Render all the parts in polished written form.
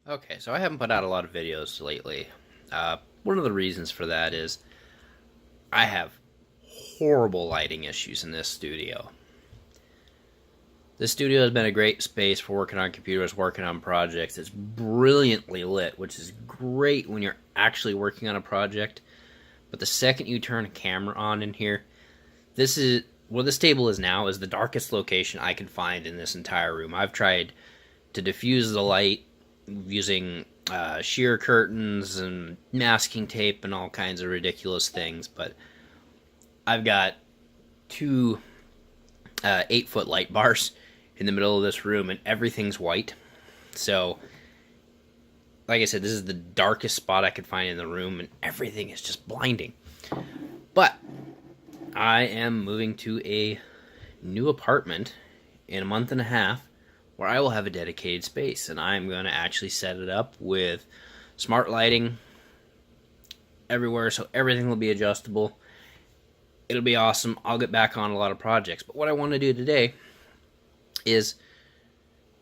Okay, so I haven't put out a lot of videos lately. One of the reasons for that is I have horrible lighting issues in this studio. This studio has been a great space for working on computers, working on projects. It's brilliantly lit, which is great when you're actually working on a project. But the second you turn a camera on in here, this is where this table is now is the darkest location I can find in this entire room. I've tried to diffuse the light using sheer curtains and masking tape and all kinds of ridiculous things, but I've got two 8-foot light bars in the middle of this room, and everything's white. So, like I said, this is the darkest spot I could find in the room, and everything is just blinding. But I am moving to a new apartment in a month and a half where I will have a dedicated space, and I'm going to actually set it up with smart lighting everywhere, so everything will be adjustable. It'll be awesome. I'll get back on a lot of projects, but what I want to do today is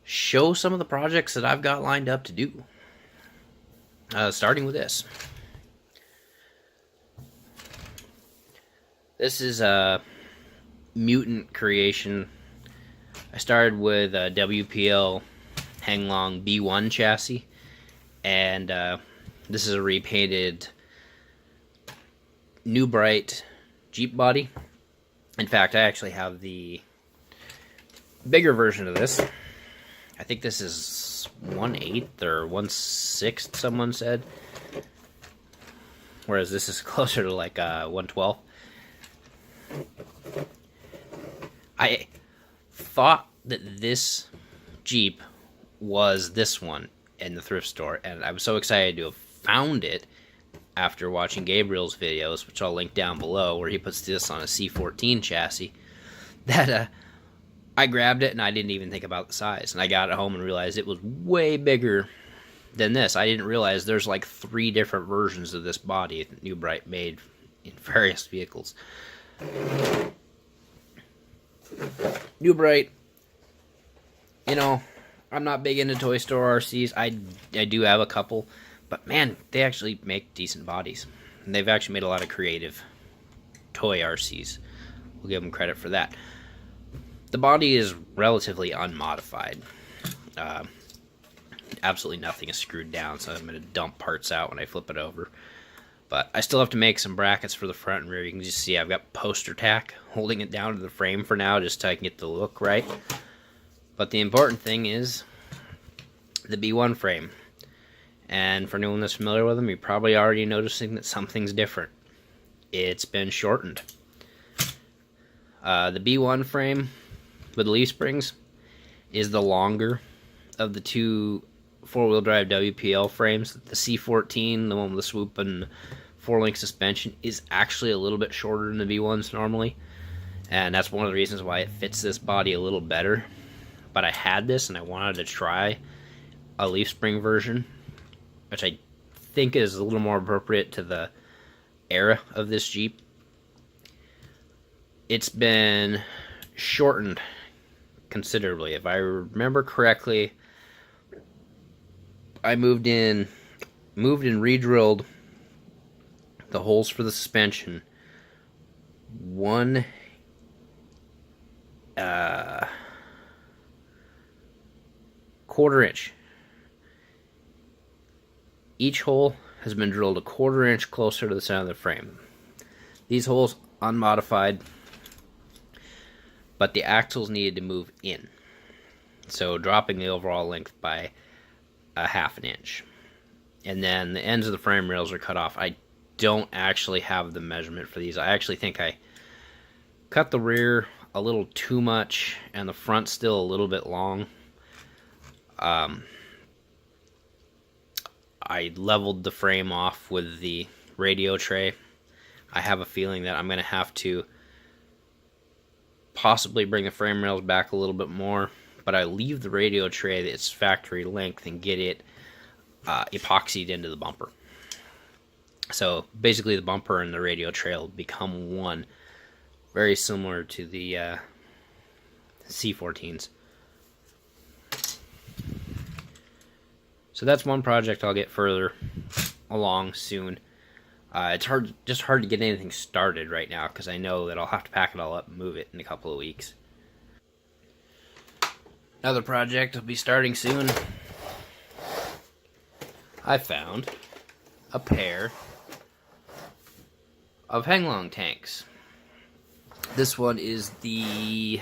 show some of the projects that I've got lined up to do. Starting with this. This is a mutant creation. I started with a WPL Henglong B1 chassis, and this is a repainted New Bright Jeep body. In fact, I actually have the bigger version of this. I think this is 1/8 or 1/6, someone said. Whereas this is closer to like 1/12. I thought that this Jeep was this one in the thrift store, and I was so excited to have found it after watching Gabriel's videos, which I'll link down below, where he puts this on a C14 chassis, that I grabbed it and I didn't even think about the size. And I got it home and realized it was way bigger than this. I didn't realize there's like 3 different versions of this body that New Bright made in various vehicles. New Bright, you know, I'm not big into Toy Store RCs. I do have a couple, but man, they actually make decent bodies. And they've actually made a lot of creative toy RCs. We'll give them credit for that. The body is relatively unmodified. Absolutely nothing is screwed down, so I'm going to dump parts out when I flip it over. But I still have to make some brackets for the front and rear. You can just see I've got poster tack holding it down to the frame for now, just so I can get the look right. But the important thing is the B1 frame. And for anyone that's familiar with them, you're probably already noticing that something's different. It's been shortened. The B1 frame with leaf springs is the longer of the two four-wheel drive WPL frames. The C14, the one with the swoop and 4-link suspension, is actually a little bit shorter than the V1s normally, and that's one of the reasons why it fits this body a little better. But I had this and I wanted to try a leaf spring version, which I think is a little more appropriate to the era of this Jeep. It's been shortened considerably. If I remember correctly, I moved in, re-drilled the holes for the suspension 1 1/4 inch. Each hole has been drilled 1/4 inch closer to the center of the frame. These holes unmodified, but the axles needed to move in, so dropping the overall length by 1/2 inch. And then the ends of the frame rails are cut off. I don't actually have the measurement for these. I actually think I cut the rear a little too much and the front still a little bit long. I leveled the frame off with the radio tray. I have a feeling that I'm going to have to possibly bring the frame rails back a little bit more, but I leave the radio tray at its factory length and get it epoxied into the bumper. So basically the bumper and the radio tray will become one, very similar to the C14s. So that's one project I'll get further along soon. It's hard to get anything started right now because I know that I'll have to pack it all up and move it in a couple of weeks. Another project will be starting soon. I found a pair of Henglong tanks. This one is the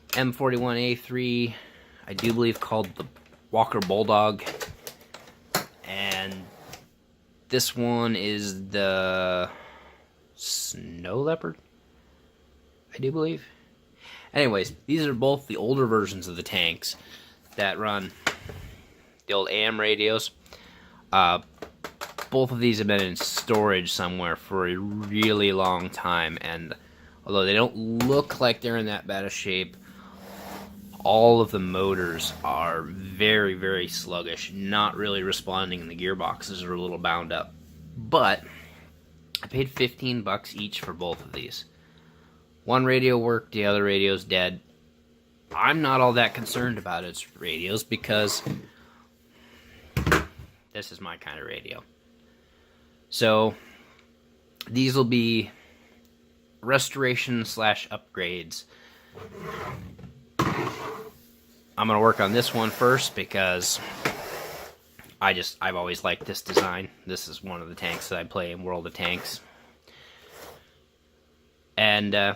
M41A3, I do believe called the Walker Bulldog, and this one is the Snow Leopard, I do believe. Anyways, these are both the older versions of the tanks that run the old AM radios. Both of these have been in storage somewhere for a really long time, and although they don't look like they're in that bad of shape, all of the motors are very, very sluggish, not really responding, and the gearboxes are a little bound up. But I paid $15 each for both of these. One radio worked, the other radio's dead. I'm not all that concerned about its radios because this is my kind of radio. So these will be restoration / upgrades. I'm going to work on this one first because I've always liked this design. This is one of the tanks that I play in World of Tanks. And there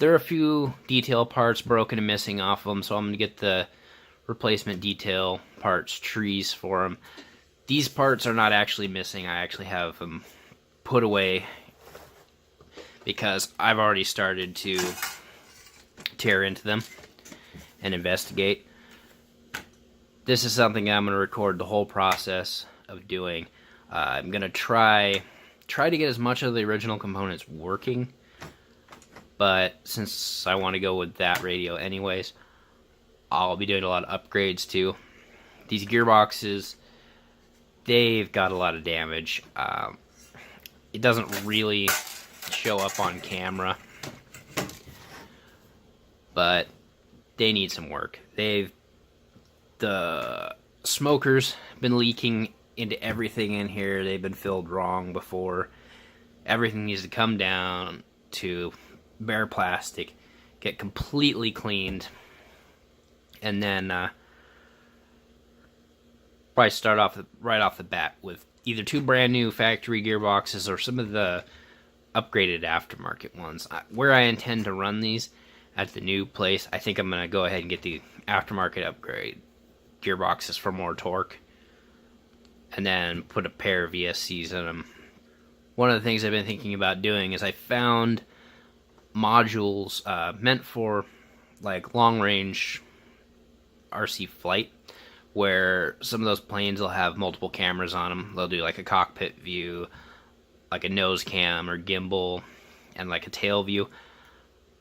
are a few detail parts broken and missing off of them, so I'm going to get the replacement detail parts, trees for them. These parts are not actually missing. I actually have them put away because I've already started to tear into them and investigate. This is something I'm going to record the whole process of doing. I'm going to try to get as much of the original components working, but since I want to go with that radio anyways, I'll be doing a lot of upgrades too. These gearboxes, they've got a lot of damage. It doesn't really show up on camera, but they need some work. The smokers been leaking into everything in here. They've been filled wrong before. Everything needs to come down to bare plastic, get completely cleaned, and then probably start off right off the bat with either 2 brand new factory gearboxes or some of the upgraded aftermarket ones. Where I intend to run these at the new place, I think I'm going to go ahead and get the aftermarket upgrade gearboxes for more torque, and then put a pair of VSCs in them. One of the things I've been thinking about doing is I found modules meant for like long range RC flight, where some of those planes will have multiple cameras on them. They'll do like a cockpit view, like a nose cam or gimbal, and like a tail view,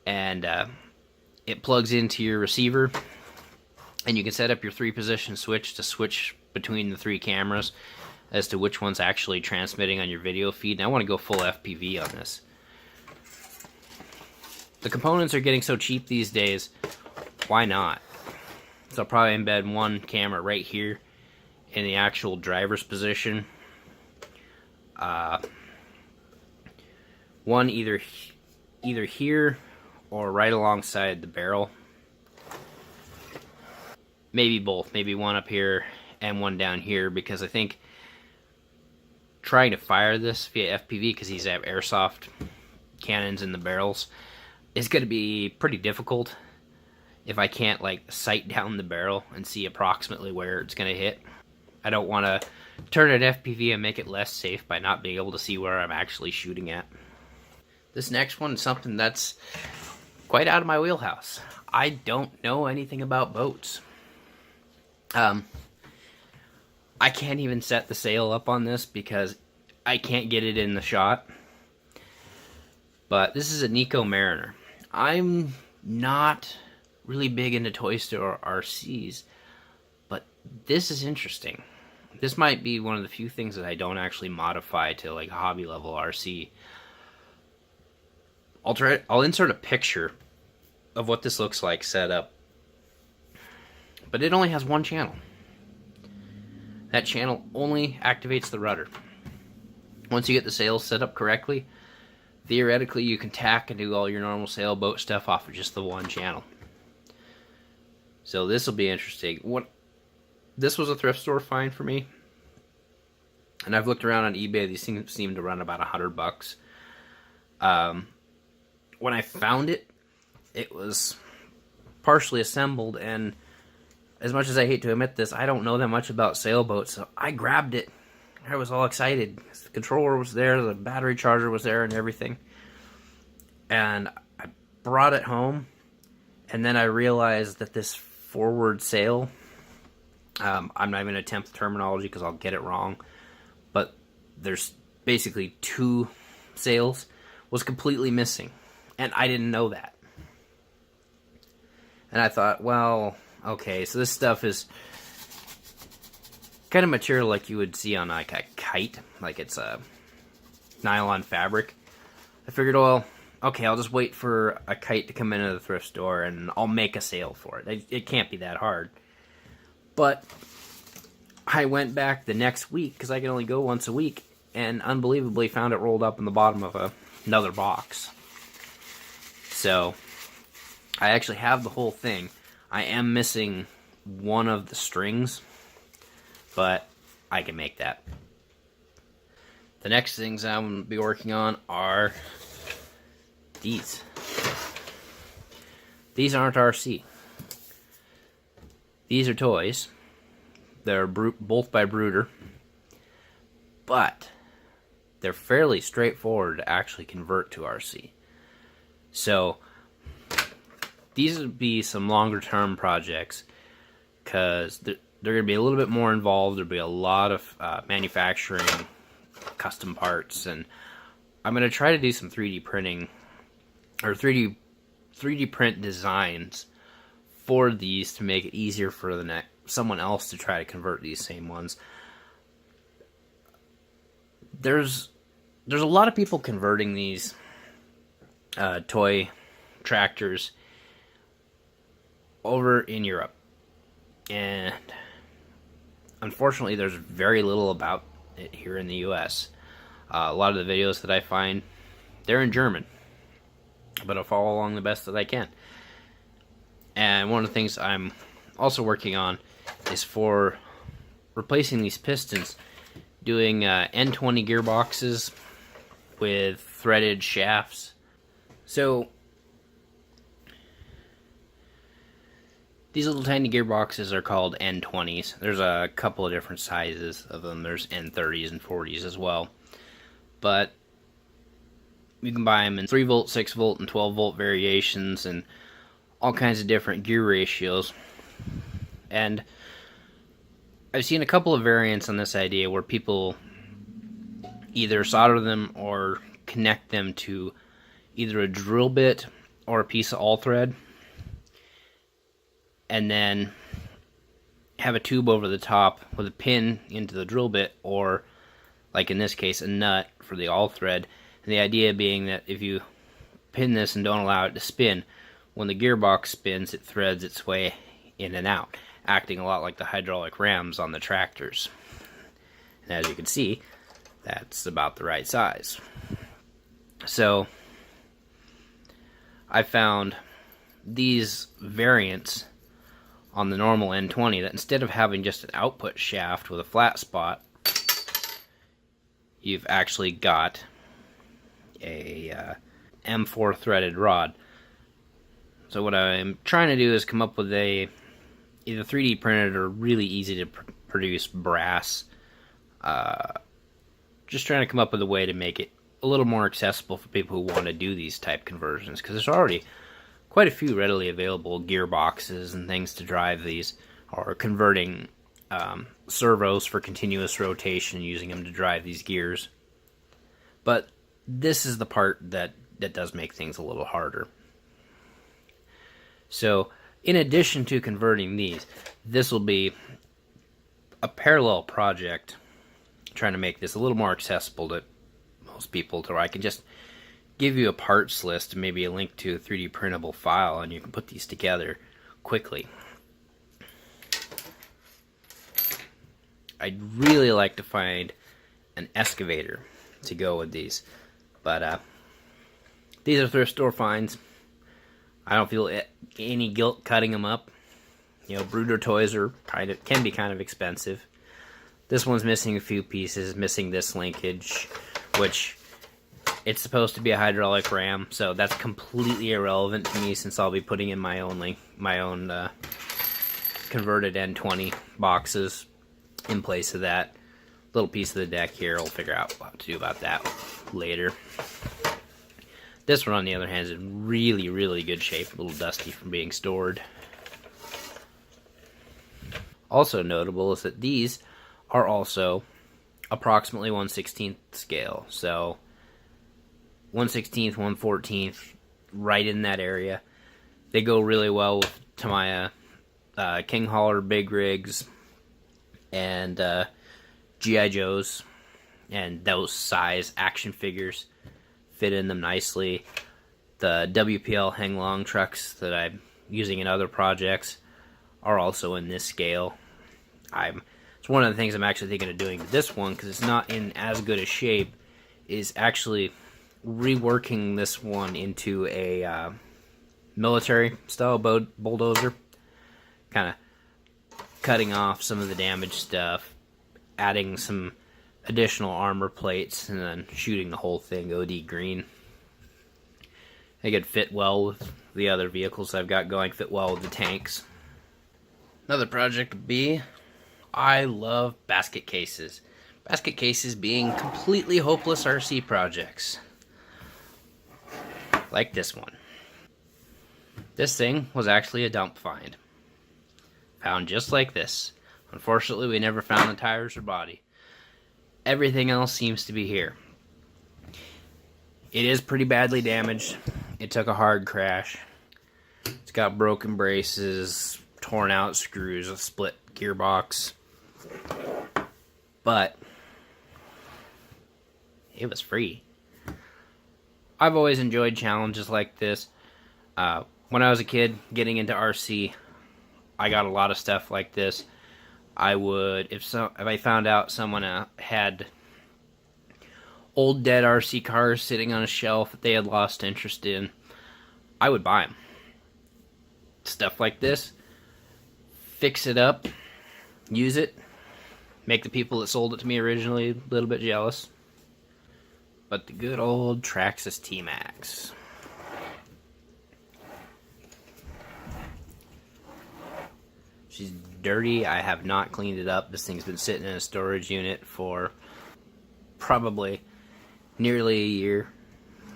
and it plugs into your receiver, and you can set up your 3-position switch to switch between the 3 cameras as to which one's actually transmitting on your video feed. And I want to go full FPV on this. The components are getting so cheap these days, why not? So I'll probably embed one camera right here in the actual driver's position. One either here or right alongside the barrel. Maybe both. Maybe one up here and one down here, because I think trying to fire this via FPV, because these have airsoft cannons in the barrels, is going to be pretty difficult if I can't like sight down the barrel and see approximately where it's going to hit. I don't want to turn an FPV and make it less safe by not being able to see where I'm actually shooting at. This next one is something that's quite out of my wheelhouse. I don't know anything about boats. I can't even set the sail up on this because I can't get it in the shot. But this is a Nico Mariner. I'm not really big into Toy Store RCs, but this is interesting. This might be one of the few things that I don't actually modify to like a hobby level RC. I'll insert a picture of what this looks like set up. but it only has one channel. That channel only activates the rudder. Once you get the sails set up correctly, theoretically you can tack and do all your normal sailboat stuff off of just the one channel. So this will be interesting. This was a thrift store find for me, and I've looked around on eBay. These things seem to run about $100. When I found it, it was partially assembled, and as much as I hate to admit this, I don't know that much about sailboats, so I grabbed it. I was all excited. The controller was there, the battery charger was there, and everything. And I brought it home, and then I realized that this forward sail, I'm not even going to attempt the terminology because I'll get it wrong, but there's basically two sails, was completely missing. And I didn't know that. And I thought, well, okay, so this stuff is kind of material like you would see on like a kite, like it's a nylon fabric. I figured, well, okay, I'll just wait for a kite to come into the thrift store and I'll make a sail for it. It can't be that hard. But I went back the next week, because I can only go once a week, and unbelievably found it rolled up in the bottom of another box. So I actually have the whole thing. I am missing one of the strings, but I can make that. The next things I'm going to be working on are these. These aren't RC. These are toys. They're both by Brooder, but they're fairly straightforward to actually convert to RC. So these would be some longer term projects, because they're going to be a little bit more involved. There'll be a lot of manufacturing, custom parts, and I'm going to try to do some 3D printing, or 3D print designs for these to make it easier for someone else to try to convert these same ones. There's a lot of people converting these toy tractors over in Europe, and unfortunately there's very little about it here in the US. A lot of the videos that I find, they're in German, but I'll follow along the best that I can. And one of the things I'm also working on is for replacing these pistons, doing N20 gearboxes with threaded shafts. So these little tiny gearboxes are called N20s. There's a couple of different sizes of them. There's N30s and 40s as well. But you can buy them in 3 volt, 6 volt, and 12 volt variations, and all kinds of different gear ratios. And I've seen a couple of variants on this idea where people either solder them or connect them to either a drill bit or a piece of all thread, and then have a tube over the top with a pin into the drill bit, or like in this case a nut for the all thread. And the idea being that if you pin this and don't allow it to spin, when the gearbox spins, it threads its way in and out, acting a lot like the hydraulic rams on the tractors. And as you can see, that's about the right size. So I found these variants on the normal N20 that instead of having just an output shaft with a flat spot, you've actually got a M4 threaded rod. So what I'm trying to do is come up with either 3D printed or really easy to produce brass. Just trying to come up with a way to make it a little more accessible for people who want to do these type conversions, because there's already quite a few readily available gearboxes and things to drive these, or converting servos for continuous rotation, using them to drive these gears. But this is the part that does make things a little harder. So in addition to converting these, this will be a parallel project trying to make this a little more accessible to most people, to where I can just give you a parts list and maybe a link to a 3D printable file, and you can put these together quickly. I'd really like to find an excavator to go with these. But these are thrift store finds. I don't feel any guilt cutting them up. You know, Brooder toys are can be kind of expensive. This one's missing a few pieces, missing this linkage, which it's supposed to be a hydraulic ram, so that's completely irrelevant to me since I'll be putting in my own converted N20 boxes in place of that. Little piece of the deck here, I'll figure out what to do about that later. This one, on the other hand, is in really, really good shape. A little dusty from being stored. Also notable is that these are also approximately 1/16 scale. So 1/16, 1/14, right in that area. They go really well with Tamiya King Hauler big rigs and G.I. Joes, and those size action figures fit in them nicely. The WPL hang-long trucks that I'm using in other projects are also in this scale. It's one of the things I'm actually thinking of doing with this one, because it's not in as good a shape, is actually reworking this one into a military style bulldozer, kind of cutting off some of the damaged stuff, adding some additional armor plates, and then shooting the whole thing OD green. They could fit well with the other vehicles I've got going, fit well with the tanks. Another project would be, I love basket cases. Basket cases being completely hopeless RC projects. Like this one. This thing was actually a dump find. Found just like this. Unfortunately, we never found the tires or body. Everything else seems to be here. It is pretty badly damaged. It took a hard crash. It's got broken braces, torn out screws, a split gearbox. But it was free. I've always enjoyed challenges like this. When I was a kid getting into RC, I got a lot of stuff like this. I would, if I found out someone had old dead RC cars sitting on a shelf that they had lost interest in, I would buy them. Stuff like this, fix it up, use it, make the people that sold it to me originally a little bit jealous. But the good old Traxxas T-Max. She's dirty. I have not cleaned it up. This thing's been sitting in a storage unit for probably nearly a year.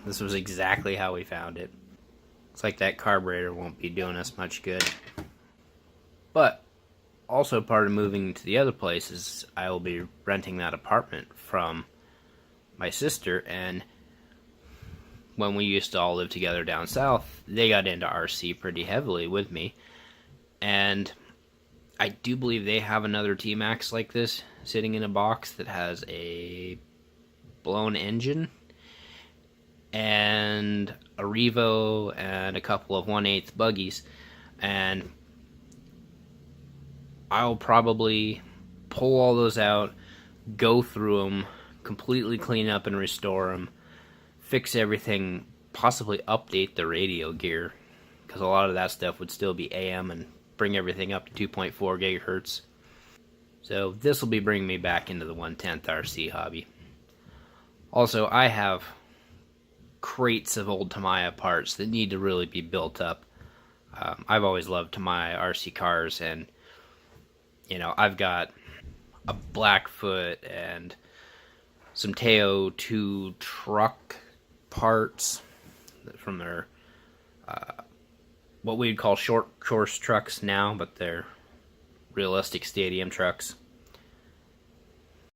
This was exactly how we found it. It's like that carburetor won't be doing us much good. But also part of moving to the other place is I will be renting that apartment from my sister, and when we used to all live together down south, they got into RC pretty heavily with me, and I do believe they have another T-Max like this sitting in a box that has a blown engine and a Revo and a couple of 1/8 buggies, and I'll probably pull all those out, go through them, completely clean up and restore them, fix everything, possibly update the radio gear, because a lot of that stuff would still be AM, and bring everything up to 2.4 gigahertz. So this will be bringing me back into the 1/10 RC hobby. Also, I have crates of old Tamiya parts that need to really be built up. I've always loved Tamiya RC cars, and you know, I've got a Blackfoot and some Teo 2 truck parts from their what we'd call short course trucks now, but they're realistic stadium trucks.